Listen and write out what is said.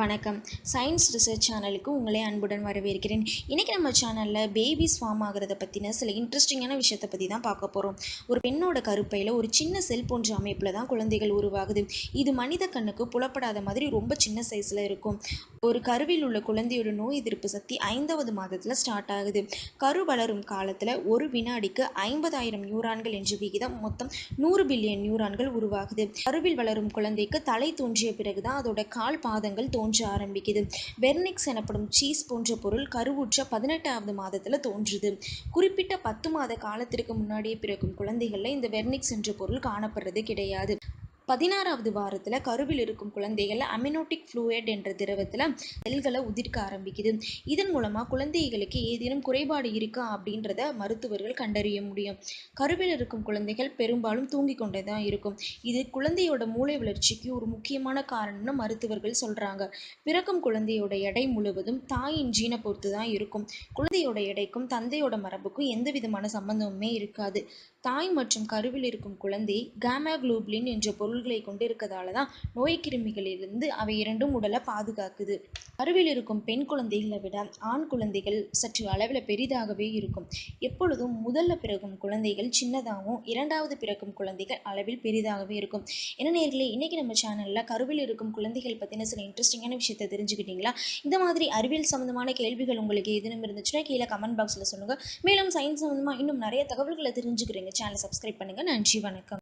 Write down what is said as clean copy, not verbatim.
வணக்கம். Science research சேனலுக்கு உங்களை அன்புடன் வரவேற்கிறேன். இன்றைக்கி நம்ம சேனலில் பேபிஸ் ஃபார்ம் ஆகிறத பற்றின சில இன்ட்ரெஸ்டிங்கான விஷயத்தை பற்றி தான் பார்க்க போகிறோம். ஒரு பெண்ணோட கருப்பையில் ஒரு சின்ன செல் போன்ற அமைப்பில் தான் குழந்தைகள் உருவாகுது. இது மனித கண்ணுக்கு புலப்படாத மாதிரி ரொம்ப சின்ன சைஸில் இருக்கும். ஒரு கருவில் உள்ள குழந்தையோட நோய் எதிர்ப்பு சக்தி 5வது மாதத்தில் ஸ்டார்ட் ஆகுது. கரு வளரும் காலத்தில் ஒரு வினாடிக்கு 50,000 நியூரான்கள் என்ற விகிதம் மொத்தம் 100 பில்லியன் நியூரான்கள் உருவாகுது. கருவில் வளரும் குழந்தைக்கு தலை தோன்றிய பிறகுதான் அதோட கால் பாதங்கள் தோன்ற ஆரம்பிக்குது. வெர்னிக்ஸ் எனப்படும் சீஸ் போன்ற பொருள் கருவுற்ற 18வது மாதத்துல தோன்றுது. குறிப்பிட்ட 10 மாத காலத்திற்கு முன்னாடியே பிறக்கும் குழந்தைகள்ல இந்த வெர்னிக்ஸ் என்ற பொருள் காணப்படுறது கிடையாது. 16வது வாரத்தில் கருவில் இருக்கும் குழந்தைகள் அமினோட்டிக் ஃப்ளூயிட் என்ற திரவத்தில் செல்களை உதிர்க்க ஆரம்பிக்குது. இதன் மூலமாக குழந்தைகளுக்கு ஏதேனும் குறைபாடு இருக்கா அப்படின்றத மருத்துவர்கள் கண்டறிய முடியும். கருவில் இருக்கும் குழந்தைகள் பெரும்பாலும் தூங்கி கொண்டே தான் இருக்கும். இது குழந்தையோட மூளை வளர்ச்சிக்கு ஒரு முக்கியமான காரணம்னு மருத்துவர்கள் சொல்கிறாங்க. பிறக்கும் குழந்தையோட எடை முழுவதும் தாயின் ஜீனை பொறுத்து தான் இருக்கும். குழந்தையோட எடைக்கும் தந்தையோட மரபுக்கும் எந்த விதமான சம்பந்தமுமே இருக்காது. தாய் மற்றும் கருவில் இருக்கும் குழந்தை காமாகுளோபின் என்ற பொருள்களை கொண்டு இருக்கதால தான் நோய் கிருமிகளிலிருந்து அவை இரண்டும் உடலை பாதுகாக்குது. கருவில் இருக்கும் பெண் குழந்தைகளை விட ஆண் குழந்தைகள் சற்று அளவில் பெரிதாகவே இருக்கும். எப்பொழுதும் முதல்ல பிறக்கும் குழந்தைகள் சின்னதாகவும் 2வது பிறக்கும் குழந்தைகள் அளவில் பெரிதாகவே இருக்கும். என்ன நேயர்களே, இன்னைக்கு நம்ம சேனலில் கருவில் இருக்கும் குழந்தைகள் பற்றின சில இன்ட்ரெஸ்டிங்கான விஷயத்தை தெரிஞ்சுக்கிட்டீங்களா? இந்த மாதிரி அறிவியல் சம்மந்தமான கேள்விகள் உங்களுக்கு ஏதேனும் இருந்துச்சுன்னா கீழே கமெண்ட் பாக்ஸில் சொல்லுங்கள். மேலும் சயின்ஸ் சம்மந்தமாக இன்னும் நிறைய தகவல்களை தெரிஞ்சுக்கிறீங்க. சேனலை சப்ஸ்கிரைப் பண்ணுங்கள். நன்றி, வணக்கம்.